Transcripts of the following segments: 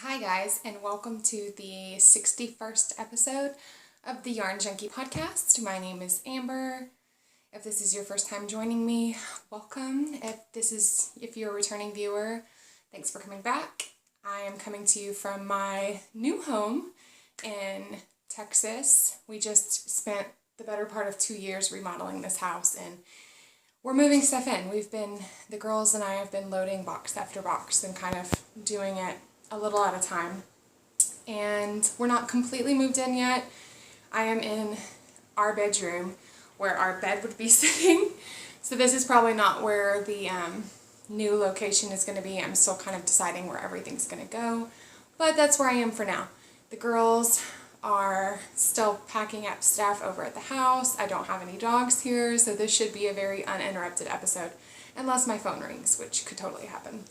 Hi guys, and welcome to the 61st episode of the Yarn Junkie podcast. My name is Amber. If this is your first time joining me, welcome. If you're a returning viewer, thanks for coming back. I am coming to you from my new home in Texas. We just spent the better part of 2 years remodeling this house, and we're moving stuff in. The girls and I have been loading box after box and kind of doing it a little at a time. And we're not completely moved in yet. I am in our bedroom where our bed would be sitting. So this is probably not where the new location is going to be. I'm still kind of deciding where everything's going to go. But that's where I am for now. The girls are still packing up stuff over at the house. I don't have any dogs here, so this should be a very uninterrupted episode. Unless my phone rings, which could totally happen.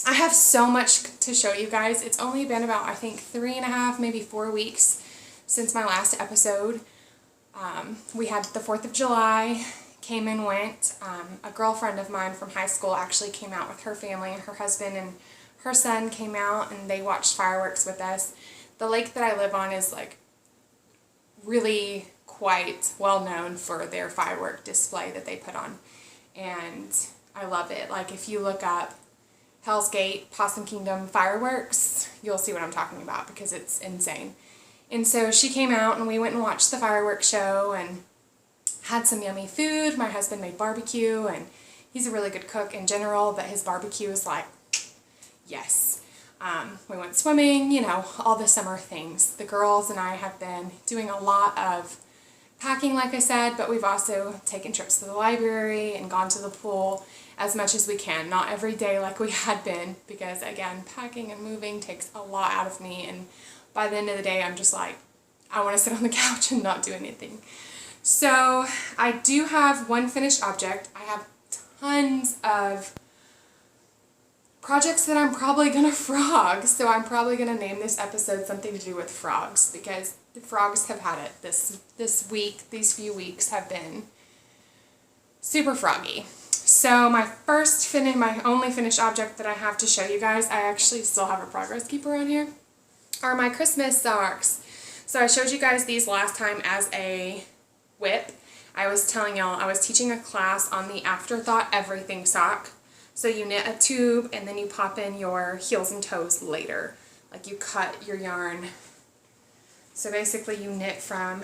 I have so much to show you guys. It's only been about, I think, 3.5, maybe 4 weeks since my last episode. We had the 4th of July, came and went. A girlfriend of mine from high school actually came out with her family, and her husband and her son came out, and they watched fireworks with us. The lake that I live on is like really quite well known for their firework display that they put on. And I love it. Like if you look up Hell's Gate, Possum Kingdom fireworks, you'll see what I'm talking about because it's insane. And so she came out and we went and watched the fireworks show and had some yummy food. My husband made barbecue, and he's a really good cook in general, but his barbecue is like, yes. We went swimming, all the summer things. The girls and I have been doing a lot of packing, like I said, but we've also taken trips to the library and gone to the pool as much as we can. Not every day like we had been, because again, packing and moving takes a lot out of me, and by the end of the day I'm just like, I want to sit on the couch and not do anything. So I do have one finished object. I have tons of projects that I'm probably gonna frog, so I'm probably gonna name this episode something to do with frogs, because the frogs have had it this week. These few weeks have been super froggy. So my only finished object that I have to show you guys, I actually still have a progress keeper on here, are my Christmas socks. So I showed you guys these last time as a whip. I was telling y'all I was teaching a class on the Afterthought Everything sock. So you knit a tube and then you pop in your heels and toes later. Like you cut your yarn. So basically you knit from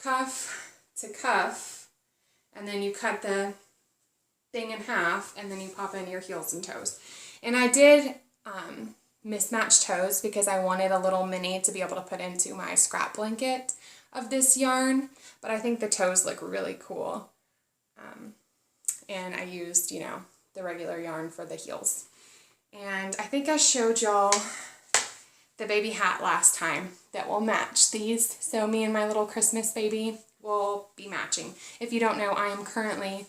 cuff to cuff, and then you cut the thing in half, and then you pop in your heels and toes. And I did mismatch toes because I wanted a little mini to be able to put into my scrap blanket of this yarn, but I think the toes look really cool. And I used, the regular yarn for the heels. And I think I showed y'all the baby hat last time that will match these. So me and my little Christmas baby will be matching. If you don't know, I am currently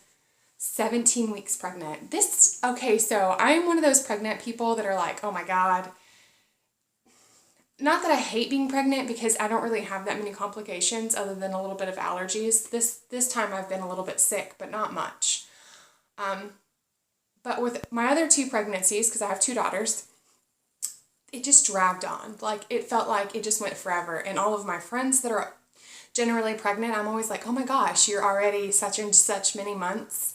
17 weeks pregnant. So I'm one of those pregnant people that are like, oh my God. Not that I hate being pregnant, because I don't really have that many complications other than a little bit of allergies. This time I've been a little bit sick, but not much. But with my other 2 pregnancies, because I have 2 daughters, it just dragged on. Like, it felt like it just went forever. And all of my friends that are generally pregnant, I'm always like, oh my gosh, you're already such and such many months.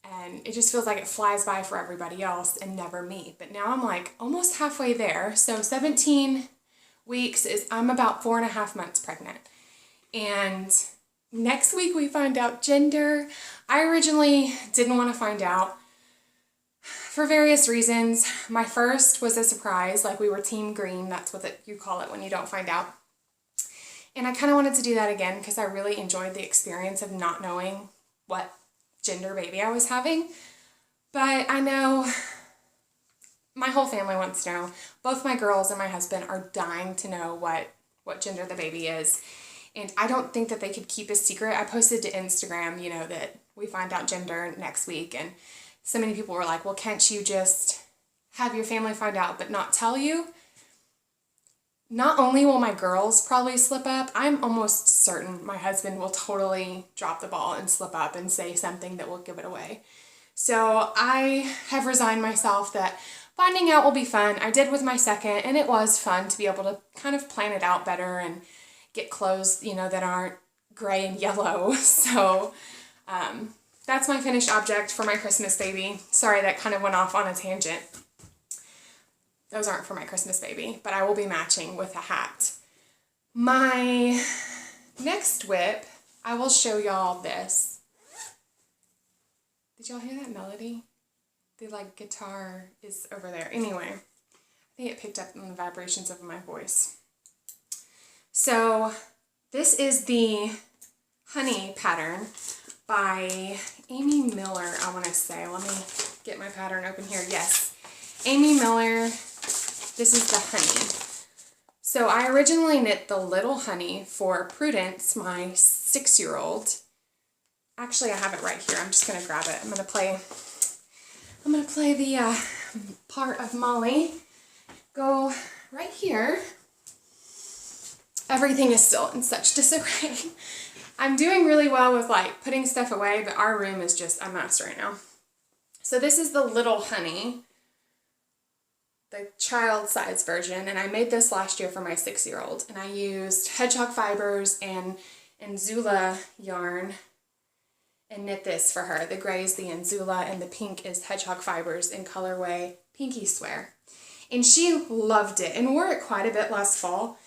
And it just feels like it flies by for everybody else and never me. But now I'm like almost halfway there. So 17 weeks I'm about 4.5 months pregnant. And next week we find out gender. I originally didn't want to find out for various reasons. My first was a surprise, like we were team green. That's what you call it when you don't find out. And I kind of wanted to do that again because I really enjoyed the experience of not knowing what gender baby I was having. But I know my whole family wants to know. Both my girls and my husband are dying to know what gender the baby is. And I don't think that they could keep a secret. I posted to Instagram, that we find out gender next week. And so many people were like, well, can't you just have your family find out but not tell you? Not only will my girls probably slip up, I'm almost certain my husband will totally drop the ball and slip up and say something that will give it away. So I have resigned myself that finding out will be fun. I did with my second, and it was fun to be able to kind of plan it out better and get clothes, you know, that aren't gray and yellow. So that's my finished object for my Christmas baby. Sorry, that kind of went off on a tangent. Those aren't for my Christmas baby, but I will be matching with a hat. My next whip, I will show y'all this. Did y'all hear that melody? The like guitar is over there. Anyway, I think it picked up on the vibrations of my voice. So this is the Honey pattern by Amy Miller, I want to say. Let me get my pattern open here. Yes, Amy Miller. This is the Honey. So I originally knit the little Honey for Prudence, my 6-year-old. Actually, I have it right here. I'm just going to grab it. I'm going to play the part of Molly. Go right here. Everything is still in such disarray. I'm doing really well with like putting stuff away, but our room is just a mess right now. So this is the little Honey, the child size version, and I made this last year for my 6-year-old, and I used hedgehog fibers and Zula yarn and knit this for her. The gray is the Anzula and the pink is hedgehog fibers in colorway Pinky Swear. And she loved it and wore it quite a bit last fall.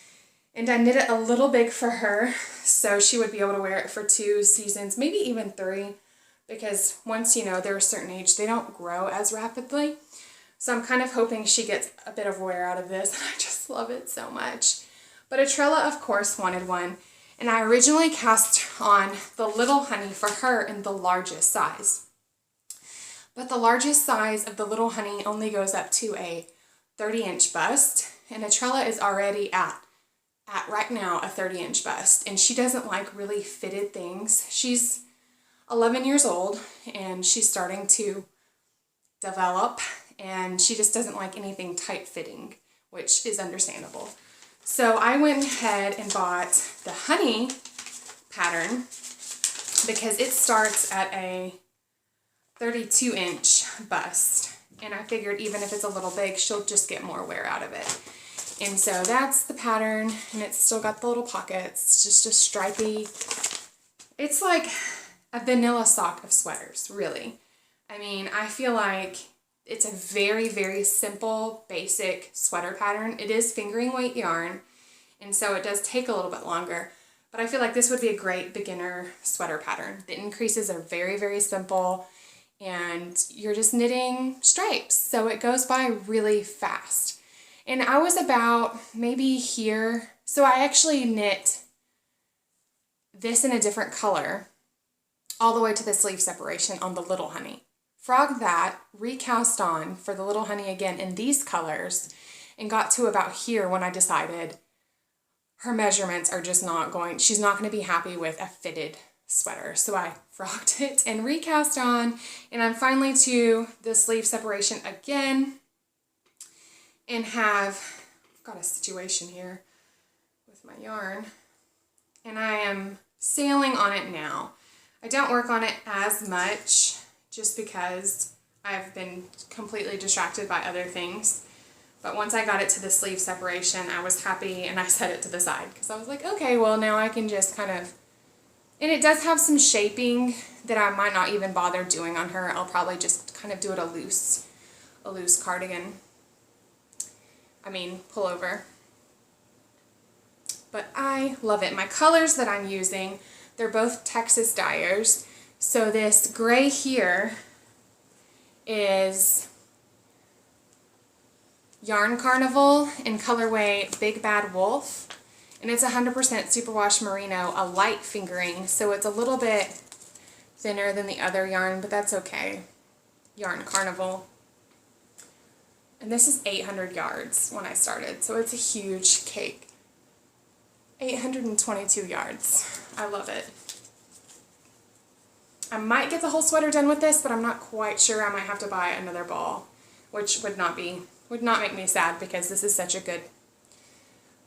And I knit it a little big for her so she would be able to wear it for 2 seasons, maybe even 3, because once, you know, they're a certain age, they don't grow as rapidly. So I'm kind of hoping she gets a bit of wear out of this, and I just love it so much. But Atrella, of course, wanted one. And I originally cast on the little Honey for her in the largest size. But the largest size of the little Honey only goes up to a 30-inch bust, and Atrella is already at right now a 30-inch bust, and she doesn't like really fitted things. She's 11 years old, and she's starting to develop, and she just doesn't like anything tight-fitting, which is understandable. So I went ahead and bought the Honey pattern because it starts at a 32-inch bust. And I figured even if it's a little big, she'll just get more wear out of it. And so that's the pattern, and it's still got the little pockets. It's just a stripy, it's like a vanilla sock of sweaters, really. I mean, I feel like it's a very, very simple, basic sweater pattern. It is fingering weight yarn, and so it does take a little bit longer, but I feel like this would be a great beginner sweater pattern. The increases are very, very simple, and you're just knitting stripes, so it goes by really fast. And I was about maybe here, so I actually knit this in a different color all the way to the sleeve separation on the little Honey. Frog that, recast on for the little Honey again in these colors, and got to about here when I decided her measurements are just not going, she's not going to be happy with a fitted sweater. So I frogged it and recast on, and I'm finally to the sleeve separation again, and have got a situation here with my yarn, and I am sailing on it now. I don't work on it as much just because I've been completely distracted by other things. But once I got it to the sleeve separation, I was happy, and I set it to the side because I was like, okay, well now I can just kind of, and it does have some shaping that I might not even bother doing on her. I'll probably just kind of do it a loose cardigan. I mean, pullover. But I love it. My colors that I'm using, they're both Texas dyers. So this gray here is Yarn Carnival in colorway Big Bad Wolf, and it's 100% superwash merino, a light fingering, so it's a little bit thinner than the other yarn, but that's okay. Yarn Carnival. And this is 800 yards when I started, so it's a huge cake. 822 yards. I love it. I might get the whole sweater done with this, but I'm not quite sure. I might have to buy another ball, which would not make me sad because this is such a good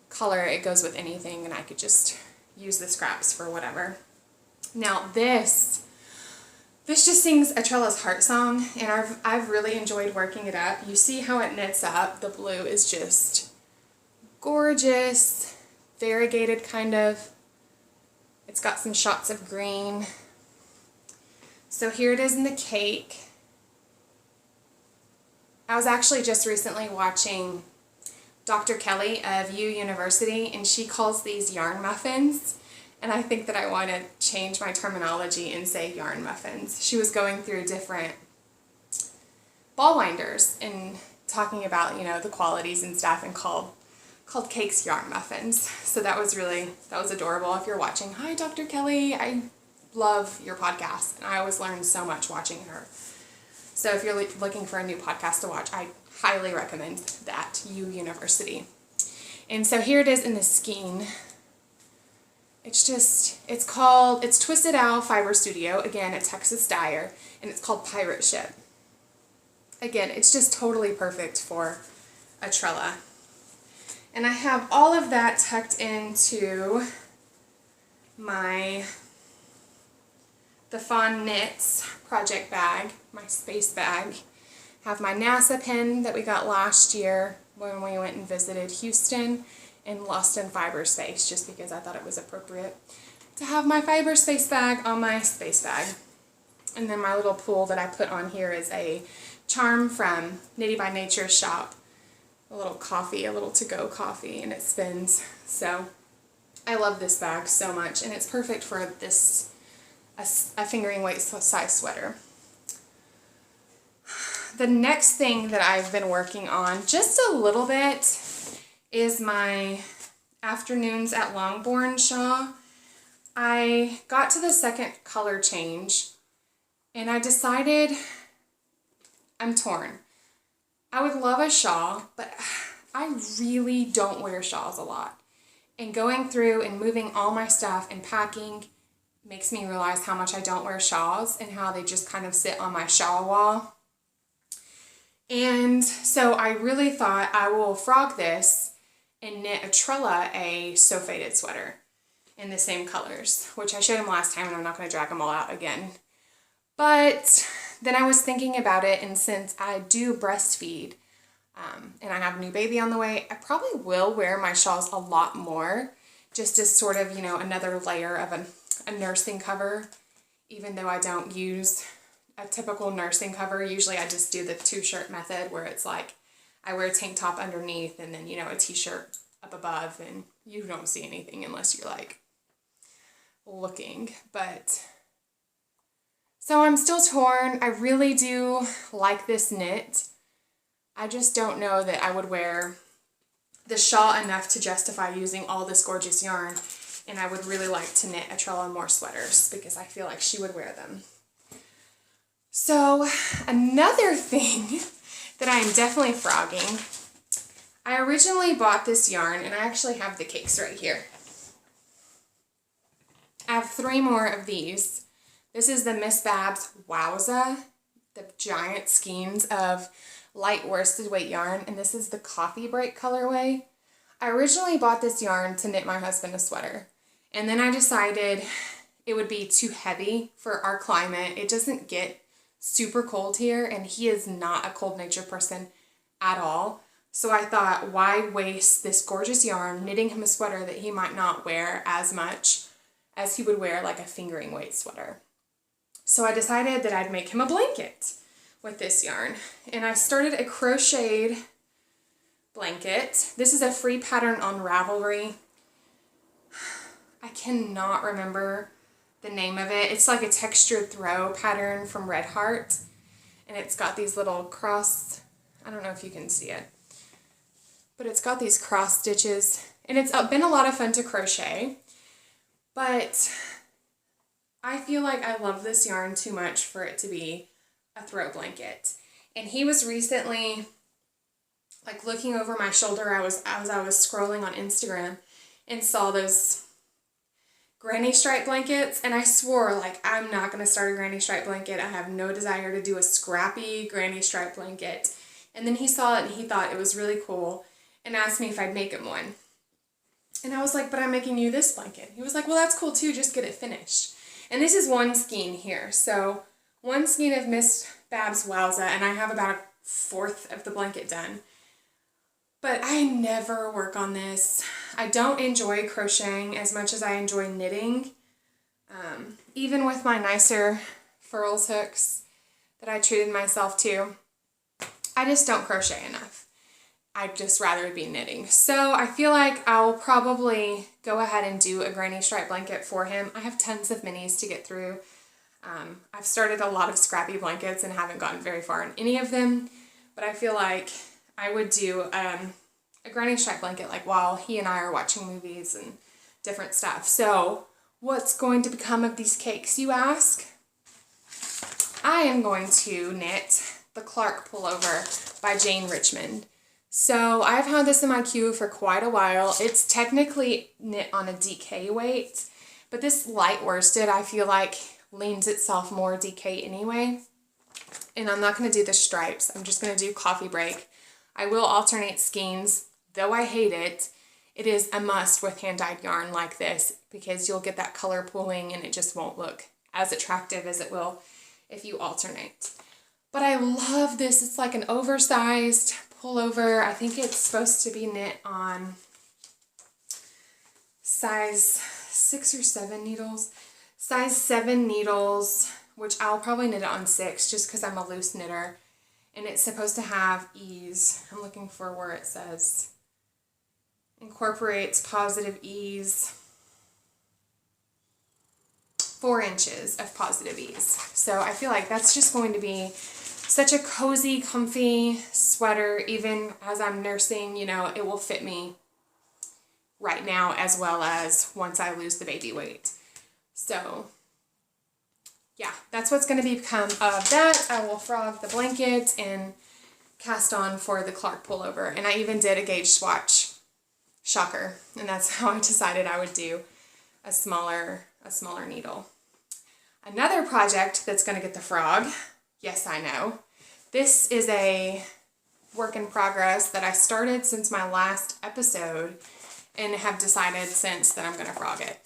color. It goes with anything, and I could just use the scraps for whatever. Now this This just sings Atrella's heart song, and I've really enjoyed working it up. You see how it knits up. The blue is just gorgeous, variegated kind of. It's got some shots of green. So here it is in the cake. I was actually just recently watching Dr. Kelly of U University, and she calls these yarn muffins. And I think that I want to change my terminology and say yarn muffins. She was going through different ball winders and talking about, you know, the qualities and stuff, and called cakes yarn muffins. So that was adorable. If you're watching, hi Dr. Kelly, I love your podcast, and I always learn so much watching her. So if you're looking for a new podcast to watch, I highly recommend that, U University. And so here it is in the skein. It's Twisted Owl Fiber Studio, again, a Texas dyer, and it's called Pirate Ship. Again, it's just totally perfect for Atrella. And I have all of that tucked into the Fawn Knits project bag, my space bag. Have my NASA pin that we got last year when we went and visited Houston, and Lost in Fiber Space, just because I thought it was appropriate to have my fiber space bag on my space bag. And then my little pool that I put on here is a charm from Knitty by Nature's shop. A little to-go coffee, and it spins. So I love this bag so much, and it's perfect for this, a fingering weight size sweater. The next thing that I've been working on just a little bit is my Afternoons at Longbourn shawl. I got to the second color change, and I decided I'm torn. I would love a shawl, but I really don't wear shawls a lot. And going through and moving all my stuff and packing makes me realize how much I don't wear shawls and how they just kind of sit on my shawl wall. And so I really thought I will frog this and knit Atrella a So Faded sweater in the same colors, which I showed him last time, and I'm not going to drag them all out again. But then I was thinking about it, and since I do breastfeed and I have a new baby on the way, I probably will wear my shawls a lot more, just as sort of, you know, another layer of a nursing cover, even though I don't use a typical nursing cover. Usually I just do the two-shirt method, where it's like I wear a tank top underneath and then, you know, a t-shirt up above, and you don't see anything unless you're like looking. But so I'm still torn. I really do like this knit. I just don't know that I would wear the shawl enough to justify using all this gorgeous yarn, and I would really like to knit Atrella more sweaters because I feel like she would wear them. So another thing that I am definitely frogging, I originally bought this yarn, and I actually have the cakes right here. I have 3 more of these. This is the Miss Babs Wowza, the giant skeins of light worsted weight yarn, and this is the Coffee Break colorway. I originally bought this yarn to knit my husband a sweater, and then I decided it would be too heavy for our climate. It doesn't get super cold here, and he is not a cold nature person at all. So I thought, why waste this gorgeous yarn knitting him a sweater that he might not wear as much as he would wear like a fingering weight sweater. So I decided that I'd make him a blanket with this yarn, and I started a crocheted blanket. This is a free pattern on Ravelry. I cannot remember the name of it. It's like a textured throw pattern from Red Heart, and it's got these little cross, I don't know if you can see it, but it's got these cross stitches, and it's been a lot of fun to crochet, but I feel like I love this yarn too much for it to be a throw blanket. And he was recently like looking over my shoulder as I was scrolling on Instagram and saw those granny stripe blankets, and I swore, like, I'm not going to start a granny stripe blanket. I have no desire to do a scrappy granny stripe blanket. And then he saw it and he thought it was really cool and asked me if I'd make him one. And I was like, but I'm making you this blanket. He was like, well, that's cool too, just get it finished. And this is one skein here. So one skein of Miss Babs Wowza, and I have about a fourth of the blanket done. But I never work on this. I don't enjoy crocheting as much as I enjoy knitting. Even with my nicer furls hooks that I treated myself to, I just don't crochet enough. I'd just rather be knitting. So I feel like I'll probably go ahead and do a granny stripe blanket for him. I have tons of minis to get through. I've started a lot of scrappy blankets and haven't gotten very far in any of them, but I feel like I would do a granny stripe blanket like while he and I are watching movies and different stuff. So what's going to become of these cakes, you ask? I am going to knit the Clark Pullover by Jane Richmond. So I've had this in my queue for quite a while. It's technically knit on a DK weight, but this light worsted I feel like leans itself more DK anyway. And I'm not going to do the stripes. I'm just going to do coffee break. I will alternate skeins. Though I hate it, it is a must with hand-dyed yarn like this because you'll get that color pooling and it just won't look as attractive as it will if you alternate. But I love this. It's like an oversized pullover. I think it's supposed to be knit on size 6 or 7 needles. Size 7 needles, which I'll probably knit it on 6 just because I'm a loose knitter. And it's supposed to have ease. I'm looking for where it says incorporates positive ease. 4 inches of positive ease. So I feel like that's just going to be such a cozy, comfy sweater. Even as I'm nursing, you know, it will fit me right now as well as once I lose the baby weight. So yeah, that's what's going to become of that. I will frog the blanket and cast on for the Clark Pullover. And I even did a gauge swatch. Shocker. And that's how I decided I would do a smaller needle. Another project that's going to get the frog. Yes, I know. This is a work in progress that I started since my last episode and have decided since that I'm going to frog it.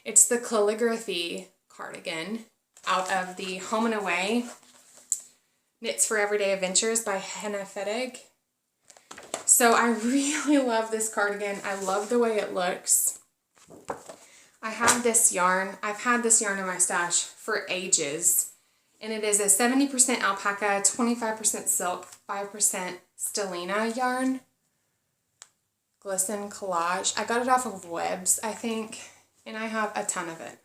It's the Calligraphy Cardigan out of the Home and Away Knits for Everyday Adventures by Henna Fedig. So I really love this cardigan. I love the way it looks. I have this yarn. I've had this yarn in my stash for ages. And it is a 70% alpaca, 25% silk, 5% stellina yarn. Glisten Collage. I got it off of Webs, I think, and I have a ton of it.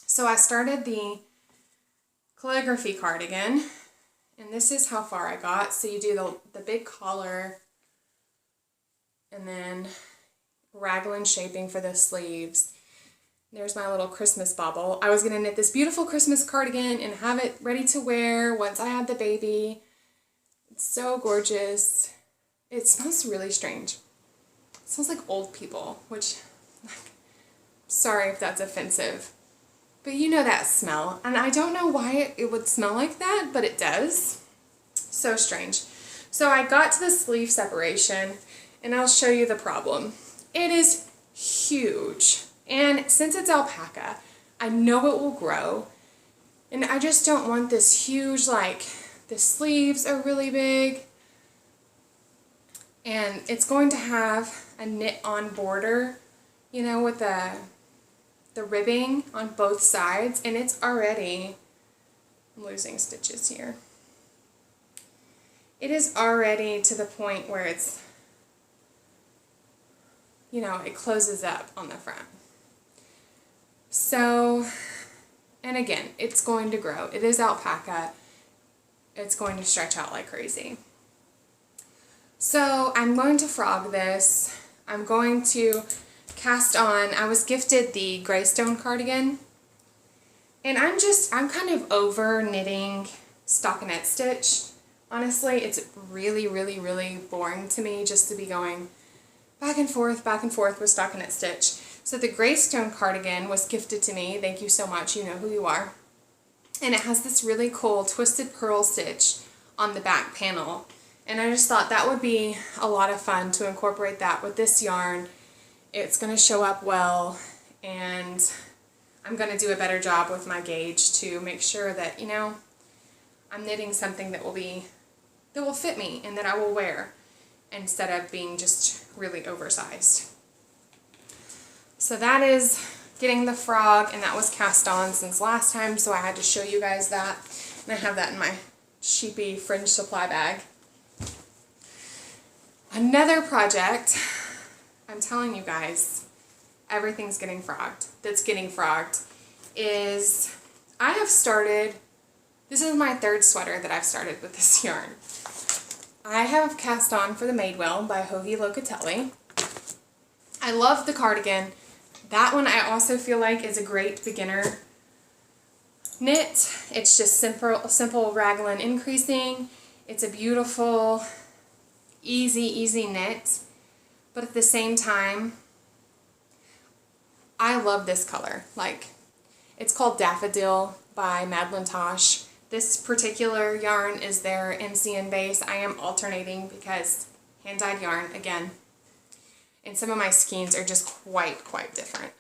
So I started the Calligraphy Cardigan, and this is how far I got. So you do the big collar, and then raglan shaping for the sleeves. There's my little Christmas bauble. I was going to knit this beautiful Christmas cardigan and have it ready to wear once I had the baby. It's so gorgeous. It smells really strange. It smells like old people, which, sorry if that's offensive. But you know that smell. And I don't know why it would smell like that, but it does. So strange. So I got to the sleeve separation, and I'll show you the problem. It is huge. And since it's alpaca, I know it will grow. And I just don't want this huge, like, the sleeves are really big. And it's going to have a knit-on border, you know, with the ribbing on both sides. And it's already, I'm losing stitches here. It is already to the point where it's, you know, it closes up on the front. So, and again, it's going to grow. It is alpaca. It's going to stretch out like crazy. So I'm going to frog this. I'm going to cast on, I was gifted the Greystone cardigan. And I'm kind of over knitting stockinette stitch. Honestly, it's really, really, really boring to me just to be going back and forth with stockinette stitch. So the Greystone cardigan was gifted to me. Thank you so much. You know who you are. And it has this really cool twisted purl stitch on the back panel. And I just thought that would be a lot of fun to incorporate that with this yarn. It's going to show up well, and I'm going to do a better job with my gauge to make sure that, you know, I'm knitting something that will fit me and that I will wear instead of being just really oversized. So that is getting the frog, and that was cast on since last time, so I had to show you guys that. And I have that in my sheepy fringe supply bag. Another project, I'm telling you guys, everything's getting frogged. That's getting frogged is I have started, this is my third sweater that I've started with this yarn. I have cast on for the Madewell by Jovi Locatelli. I love the cardigan. That one I also feel like is a great beginner knit. It's just simple raglan increasing. It's a beautiful, easy knit. But at the same time, I love this color. Like, it's called Daffodil by Madeline Tosh. This particular yarn is their MCN base. I am alternating because hand-dyed yarn, again, and some of my skeins are just quite different.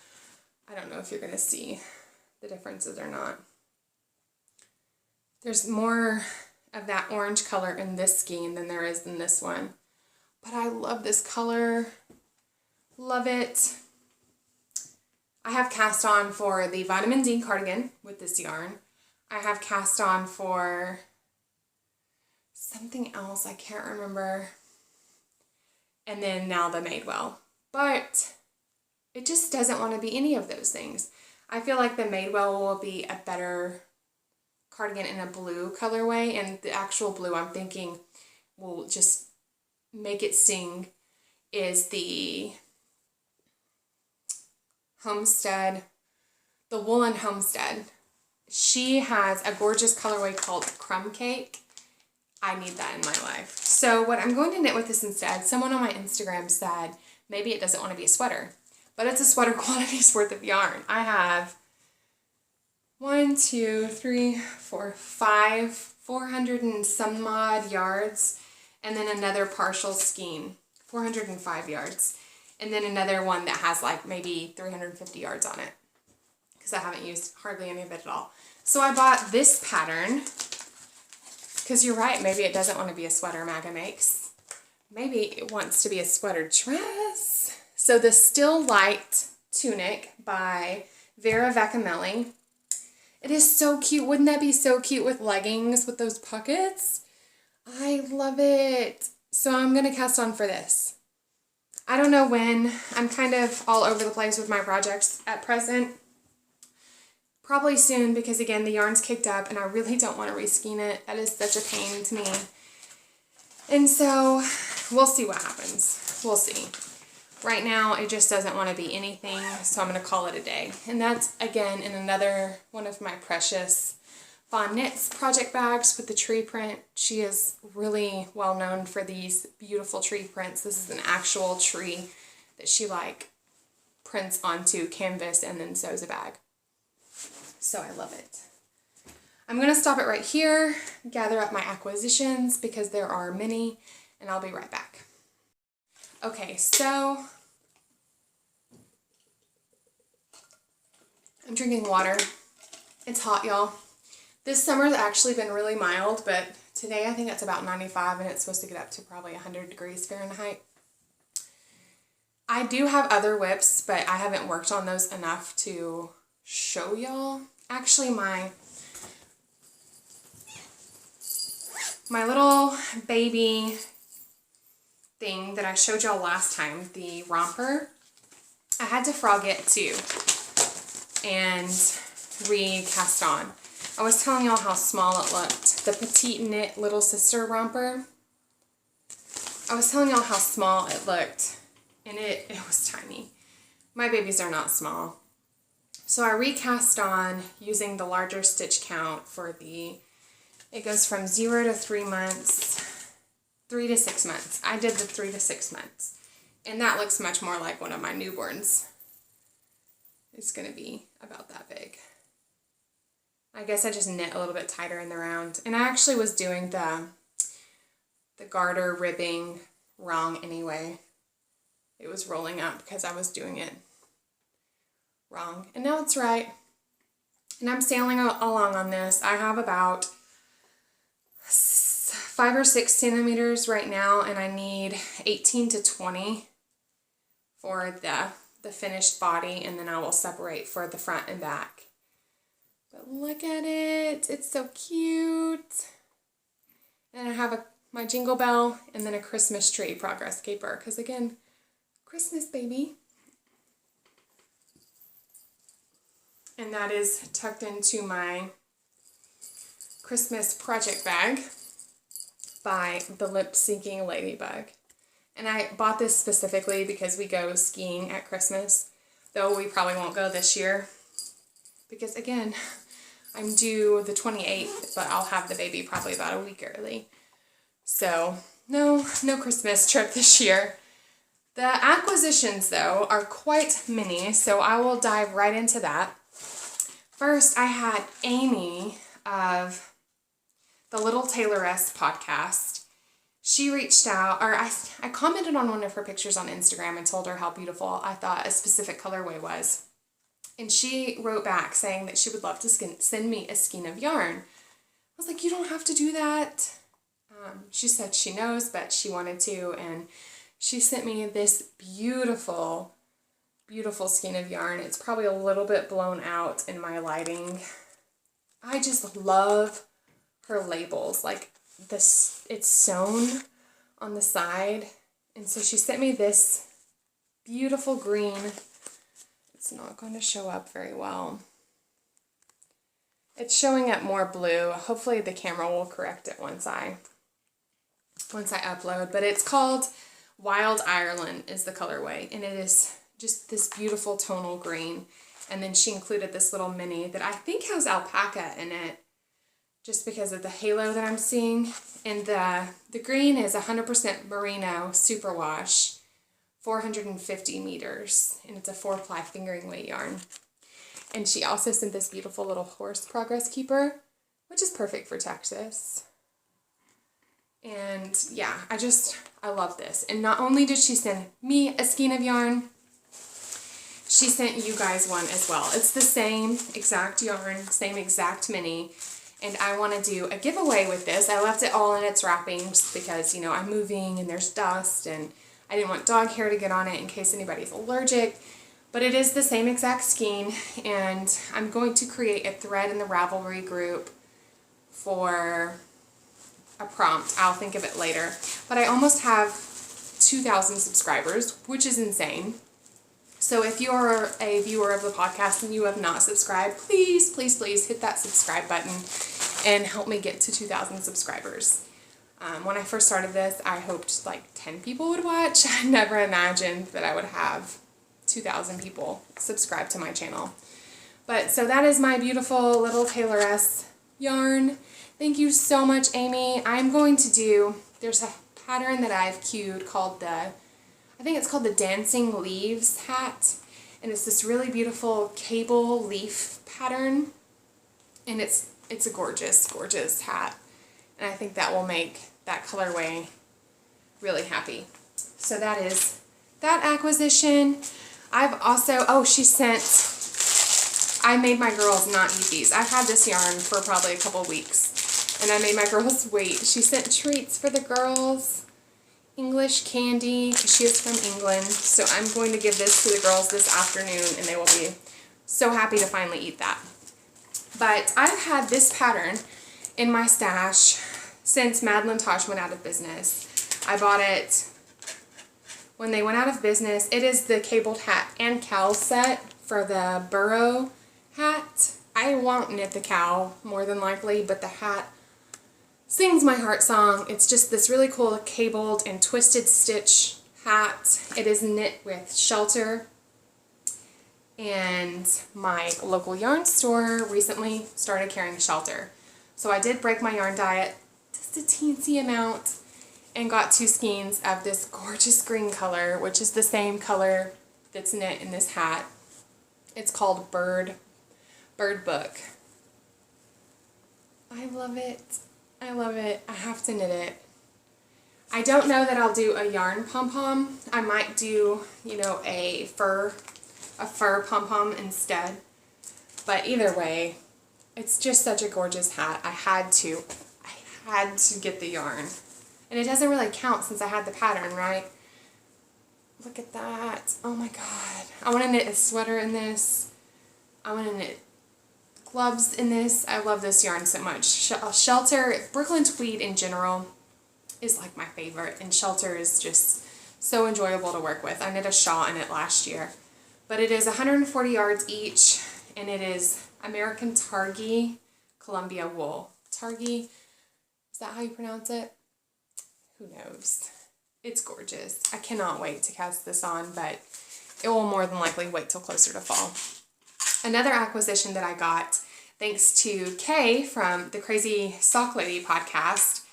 I don't know if you're going to see the differences or not. There's more of that orange color in this skein than there is in this one. But I love this color. Love it. I have cast on for the Vitamin D cardigan with this yarn. I have cast on for something else I can't remember. And then now the Madewell. But it just doesn't want to be any of those things. I feel like the Madewell will be a better cardigan in a blue colorway, and the actual blue I'm thinking will just make it sing is the Homestead, the Woolen Homestead. She has a gorgeous colorway called Crumb Cake. I need that in my life. So what I'm going to knit with this instead, someone on my Instagram said maybe it doesn't want to be a sweater, but it's a sweater quantity's worth of yarn. I have 1, 2, 3, 4, 5, 400 and some odd yards, and then another partial skein, 405 yards, and then another one that has like maybe 350 yards on it, because I haven't used hardly any of it at all. So I bought this pattern, because you're right, maybe it doesn't want to be a sweater Maga makes. Maybe it wants to be a sweater dress. So the Still Light Tunic by Vera Vaccamelli. It is so cute. Wouldn't that be so cute with leggings with those pockets? I love it. So I'm going to cast on for this. I don't know when. I'm kind of all over the place with my projects at present. Probably soon, because again, the yarn's kicked up and I really don't want to reskein it. That is such a pain to me. And so we'll see what happens. We'll see. Right now, it just doesn't want to be anything, so I'm going to call it a day. And that's, again, in another one of my precious Fawn Knits project bags with the tree print. She is really well known for these beautiful tree prints. This is an actual tree that she like prints onto canvas and then sews a bag. So I love it. I'm going to stop it right here, gather up my acquisitions because there are many, and I'll be right back. Okay, so I'm drinking water. It's hot, y'all. This summer's actually been really mild, but today I think it's about 95 and it's supposed to get up to probably 100 degrees Fahrenheit. I do have other whips, but I haven't worked on those enough to show y'all. Actually, my little baby thing that I showed y'all last time, the Romper, I had to frog it too and recast on. I was telling y'all how small it looked. The Petite Knit Little Sister Romper. I was telling y'all how small it looked, and it was tiny. My babies are not small. So I recast on using the larger stitch count for it goes from 0 to 3 months, 3 to 6 months. I did the 3 to 6 months. And that looks much more like one of my newborns. It's going to be about that big. I guess I just knit a little bit tighter in the round. And I actually was doing the garter ribbing wrong anyway. It was rolling up because I was doing it wrong. And now it's right. And I'm sailing along on this. I have about 5 or 6 centimeters right now, and I need 18 to 20 for the finished body, and then I will separate for the front and back. But look at it, it's so cute. And I have my jingle bell and then a Christmas tree progress caper, because again, Christmas, baby. And that is tucked into my Christmas project bag by the Lip Syncing Ladybug. And I bought this specifically because we go skiing at Christmas, though we probably won't go this year. Because again, I'm due the 28th, but I'll have the baby probably about a week early. So no Christmas trip this year. The acquisitions, though, are quite many, so I will dive right into that. First, I had Amy of the Little Tailoress podcast. She reached out, or I commented on one of her pictures on Instagram and told her how beautiful I thought a specific colorway was. And she wrote back saying that she would love to send me a skein of yarn. I was like, you don't have to do that. She said she knows, but she wanted to, and she sent me this beautiful, beautiful skein of yarn. It's probably a little bit blown out in my lighting. I just love her labels. Like this, it's sewn on the side. And so she sent me this beautiful green. It's not going to show up very well. It's showing up more blue. Hopefully the camera will correct it once I upload. But it's called Wild Ireland is the colorway, and it is just this beautiful tonal green. And then she included this little mini that I think has alpaca in it, just because of the halo that I'm seeing. And the green is 100% merino superwash, 450 meters, and it's a 4-ply fingering weight yarn. And she also sent this beautiful little horse progress keeper, which is perfect for Texas. And yeah, I love this. And not only did she send me a skein of yarn, she sent you guys one as well. It's the same exact yarn, same exact mini. And I want to do a giveaway with this. I left it all in its wrappings because, you know, I'm moving and there's dust, and I didn't want dog hair to get on it in case anybody's allergic. But it is the same exact skein, and I'm going to create a thread in the Ravelry group for a prompt. I'll think of it later. But I almost have 2,000 subscribers, which is insane. So if you're a viewer of the podcast and you have not subscribed, please, please, please hit that subscribe button and help me get to 2,000 subscribers. When I first started this, I hoped like 10 people would watch. I never imagined that I would have 2,000 people subscribe to my channel. But so that is my beautiful Little Tailoress yarn. Thank you so much, Amy. I'm going to do, there's a pattern that I've queued called I think it's called the Dancing Leaves hat. And it's this really beautiful cable leaf pattern. And it's a gorgeous, gorgeous hat. And I think that will make that colorway really happy. So that is that acquisition. I've also, I made my girls not eat these. I've had this yarn for probably a couple weeks, and I made my girls wait. She sent treats for the girls, English candy, because she is from England. So I'm going to give this to the girls this afternoon, and they will be so happy to finally eat that. But I've had this pattern in my stash since Madeline Tosh went out of business. I bought it when they went out of business. It is the cabled hat and cowl set for the burrow hat. I won't knit the cowl more than likely, but the hat sings my heart song. It's just this really cool cabled and twisted stitch hat. It is knit with Shelter, and my local yarn store recently started carrying Shelter. So I did break my yarn diet just a teensy amount and got 2 skeins of this gorgeous green color, which is the same color that's knit in this hat. It's called Bird Book. I love it. I love it. I have to knit it. I don't know that I'll do a yarn pom-pom. I might do, you know, a fur pom-pom instead. But either way, it's just such a gorgeous hat. I had to had to get the yarn. And it doesn't really count since I had the pattern, right? Look at that. Oh my god. I want to knit a sweater in this. I want to knit gloves in this. I love this yarn so much. Shelter, Brooklyn Tweed in general is like my favorite. And Shelter is just so enjoyable to work with. I knit a shawl in it last year. But it is 140 yards each. And it is American Targhee Columbia wool. Targhee, is that how you pronounce it? Who knows? It's gorgeous. I cannot wait to cast this on, but it will more than likely wait till closer to fall. Another acquisition that I got, thanks to Kay from the Crazy Sock Lady podcast,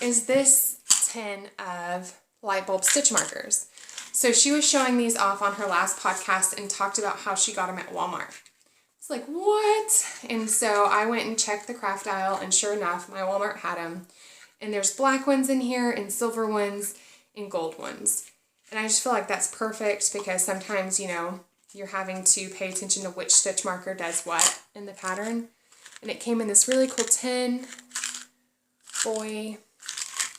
is this tin of light bulb stitch markers. So she was showing these off on her last podcast and talked about how she got them at Walmart. It's like, what? And so I went and checked the craft aisle, and sure enough, my Walmart had them. And there's black ones in here, and silver ones, and gold ones. And I just feel like that's perfect because sometimes, you know, you're having to pay attention to which stitch marker does what in the pattern. And it came in this really cool tin boy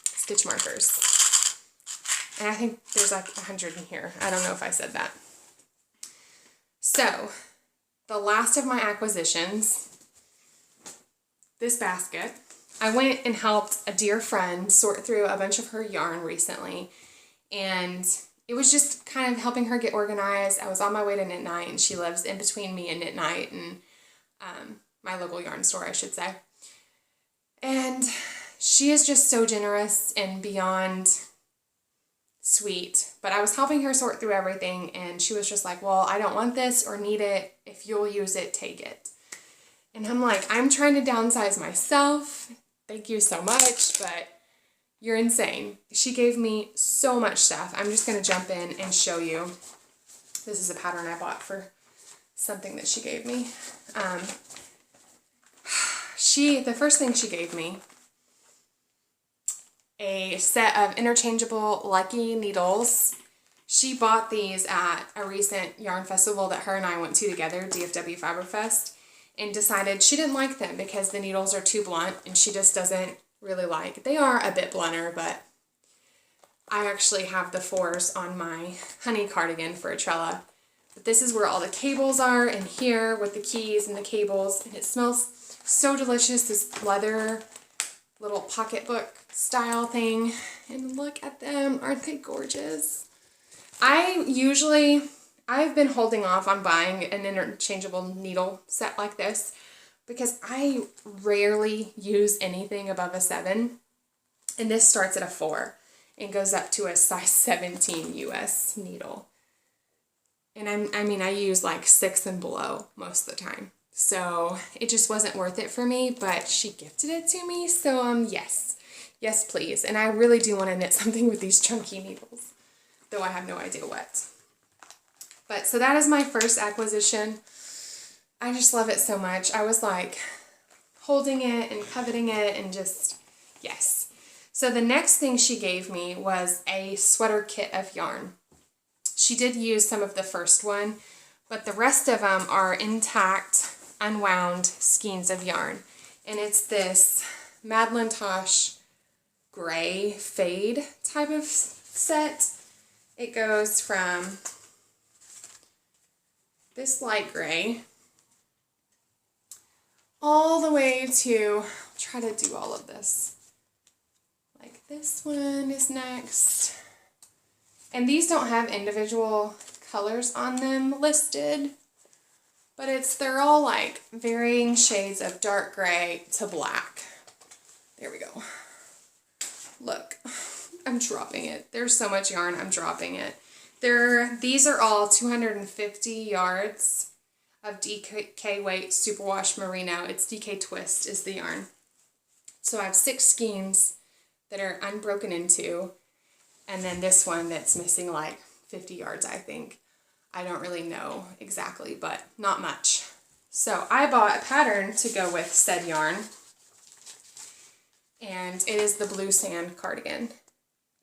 stitch markers. And I think there's like 100 in here. I don't know if I said that. So, the last of my acquisitions, this basket. I went and helped a dear friend sort through a bunch of her yarn recently, and it was just kind of helping her get organized. I was on my way to Knit Night, and she lives in between me and Knit Night and my local yarn store, I should say. And she is just so generous and beyond sweet. But I was helping her sort through everything, and she was just like, well, I don't want this or need it. If you'll use it, take it. And I'm like, I'm trying to downsize myself. Thank you so much, but you're insane. She gave me so much stuff. I'm just going to jump in and show you. This is a pattern I bought for something that she gave me. The first thing she gave me, a set of interchangeable Lucky needles. She bought these at a recent yarn festival that her and I went to together, DFW Fiber Fest, and decided she didn't like them because the needles are too blunt and she just doesn't really like. They are a bit blunter, but I actually have the 4s on my honey cardigan for a Trella. But this is where all the cables are, in here with the keys and the cables, and it smells so delicious, this leather little pocketbook style thing. And look at them, aren't they gorgeous? I've been holding off on buying an interchangeable needle set like this because I rarely use anything above a 7. And this starts at a 4 and goes up to a size 17 US needle. And I use like 6 and below most of the time. So it just wasn't worth it for me, but she gifted it to me. So yes. Yes, please. And I really do want to knit something with these chunky needles, though I have no idea what. But so that is my first acquisition. I just love it so much. I was like holding it and coveting it and just, yes. So the next thing she gave me was a sweater kit of yarn. She did use some of the first one, but the rest of them are intact, unwound skeins of yarn. And it's this Madeline Tosh gray fade type of set. It goes from this light gray all the way to, I'll try to do all of this. Like this one is next. And these don't have individual colors on them listed, but they're all like varying shades of dark gray to black. There we go. Look, I'm dropping it. There's so much yarn, I'm dropping it. These are all 250 yards of DK weight superwash merino. It's DK Twist is the yarn. So I have 6 skeins that are unbroken into, and then this one that's missing like 50 yards, I think. I don't really know exactly, but not much. So I bought a pattern to go with said yarn, and it is the Blue Sand cardigan.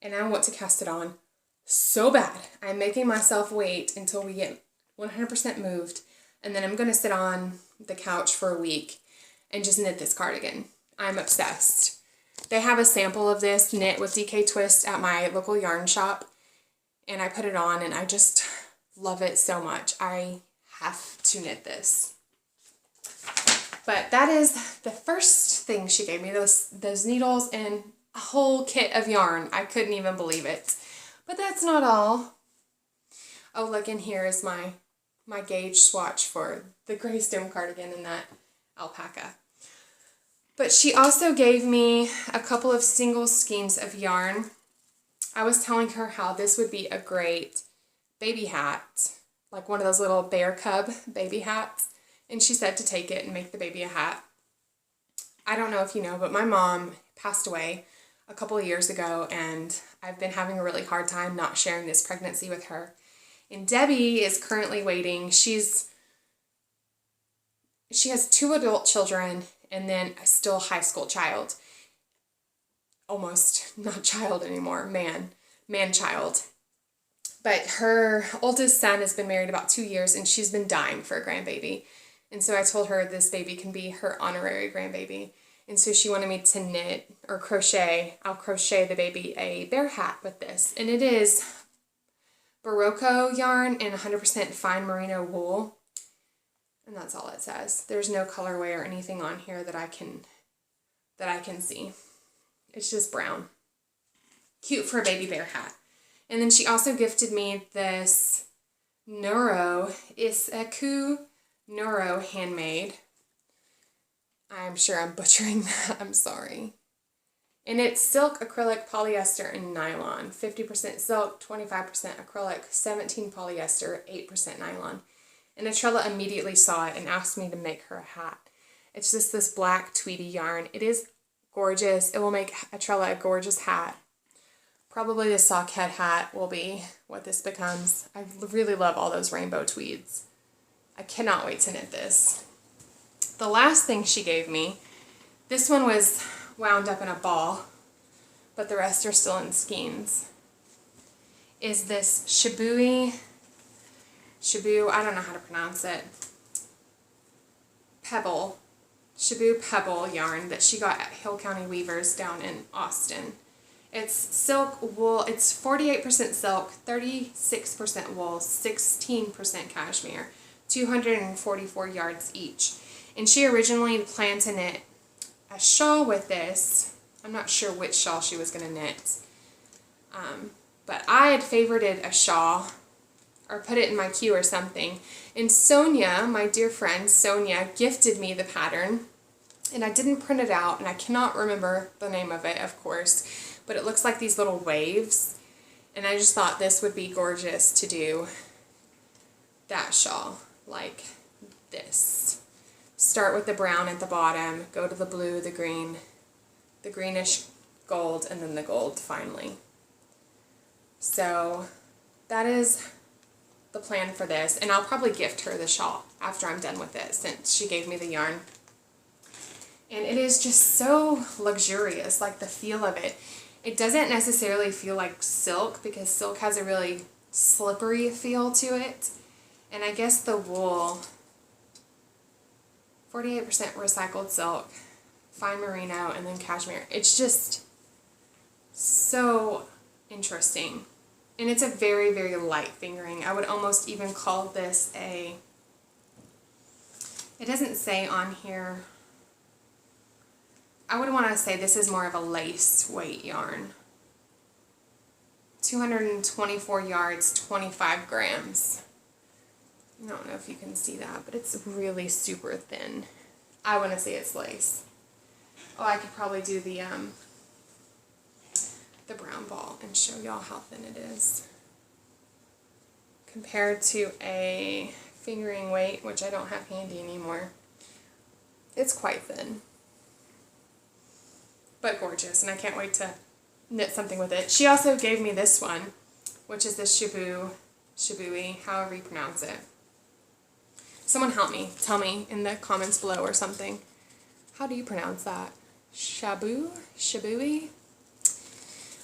And I want to cast it on so bad. I'm making myself wait until we get 100% moved, and then I'm going to sit on the couch for a week and just knit this cardigan. I'm obsessed. They have a sample of this knit with DK Twist at my local yarn shop, and I put it on and I just love it so much. I have to knit this. But that is the first thing she gave me, those needles and a whole kit of yarn. I couldn't even believe it. But that's not all. Oh, look, in here is my gauge swatch for the Greystone cardigan and that alpaca. But she also gave me a couple of single skeins of yarn. I was telling her how this would be a great baby hat, like one of those little bear cub baby hats. And she said to take it and make the baby a hat. I don't know if you know, but my mom passed away a couple of years ago, and I've been having a really hard time not sharing this pregnancy with her. And Debbie is currently waiting. She has 2 adult children and then a still high school child. Almost not child anymore, man child. But her oldest son has been married about 2 years, and she's been dying for a grandbaby. And so I told her this baby can be her honorary grandbaby. And so she wanted me to knit or crochet. I'll crochet the baby a bear hat with this. And it is Barocco yarn and 100% fine merino wool. And that's all it says. There's no colorway or anything on here that I can see. It's just brown. Cute for a baby bear hat. And then she also gifted me this Nuro Isaku Nuro handmade. I'm sure I'm butchering that. I'm sorry. And it's silk, acrylic, polyester, and nylon. 50% silk, 25% acrylic, 17% polyester, 8% nylon. And Atrella immediately saw it and asked me to make her a hat. It's just this black tweedy yarn. It is gorgeous. It will make Atrella a gorgeous hat. Probably the sockhead hat will be what this becomes. I really love all those rainbow tweeds. I cannot wait to knit this. The last thing she gave me, this one was wound up in a ball, but the rest are still in skeins, is this Shabu, I don't know how to pronounce it, Shabu Pebble yarn that she got at Hill County Weavers down in Austin. It's silk, wool, it's 48% silk, 36% wool, 16% cashmere, 244 yards each. And she originally planned to knit a shawl with this. I'm not sure which shawl she was going to knit. But I had favorited a shawl or put it in my queue or something. And Sonia, my dear friend Sonia, gifted me the pattern. And I didn't print it out, and I cannot remember the name of it, of course. But it looks like these little waves. And I just thought this would be gorgeous to do that shawl like this. Start with the brown at the bottom, go to the blue, the green, the greenish gold, and then the gold finally. So that is the plan for this, and I'll probably gift her the shawl after I'm done with it since she gave me the yarn. And it is just so luxurious, like the feel of it. It doesn't necessarily feel like silk because silk has a really slippery feel to it. And I guess the wool, 48% recycled silk, fine merino, and then cashmere. It's just so interesting. And it's a very, very light fingering. I would almost even call this a, it doesn't say on here, I would want to say this is more of a lace weight yarn. 224 yards, 25 grams. I don't know if you can see that, but it's really super thin. I want to say it's lace. Oh, I could probably do the brown ball and show y'all how thin it is. Compared to a fingering weight, which I don't have handy anymore, it's quite thin. But gorgeous, and I can't wait to knit something with it. She also gave me this one, which is the Shabui, however you pronounce it. Someone help me. Tell me in the comments below or something. How do you pronounce that? Shabu? Shabui?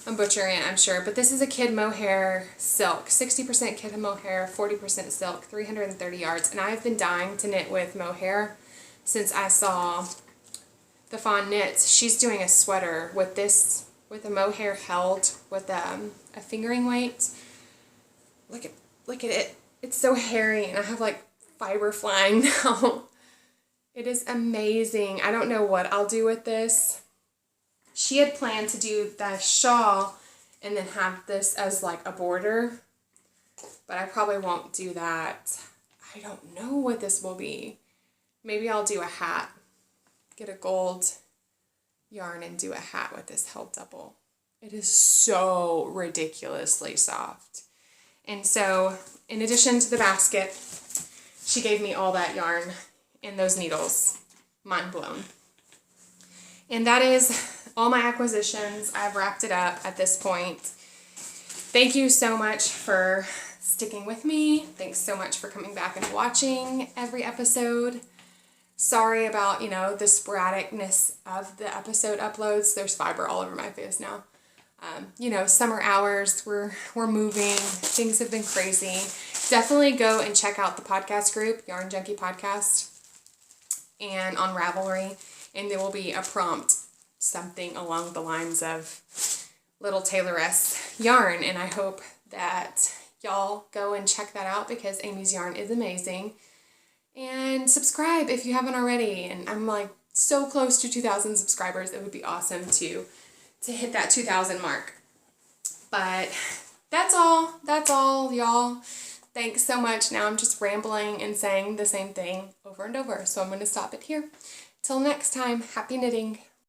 I'm butchering it, I'm sure. But this is a kid mohair silk. 60% kid mohair, 40% silk, 330 yards. And I've been dying to knit with mohair since I saw the Fawn Knits, she's doing a sweater with this, with a mohair held with a fingering weight. Look at it. It's so hairy, and I have like fiber flying now. It is amazing. I don't know what I'll do with this. She had planned to do the shawl and then have this as like a border, but I probably won't do that. I don't know what this will be. Maybe I'll do a hat. Get a gold yarn and do a hat with this held double. It is so ridiculously soft. And so, in addition to the basket, she gave me all that yarn and those needles. Mind blown. And that is all my acquisitions. I've wrapped it up at this point. Thank you so much for sticking with me. Thanks so much for coming back and watching every episode. Sorry about, you know, the sporadicness of the episode uploads. There's fiber all over my face now. You know, summer hours, we're moving. Things have been crazy. Definitely go and check out the podcast group, Yarn Junkie Podcast, and on Ravelry, and there will be a prompt, something along the lines of Little Tailoress yarn, and I hope that y'all go and check that out because Amy's yarn is amazing. And subscribe if you haven't already, and I'm like so close to 2,000 subscribers. It would be awesome to hit that 2,000 mark. But that's all, y'all. Thanks so much. Now I'm just rambling and saying the same thing over and over, so I'm going to stop it here. Till next time, happy knitting.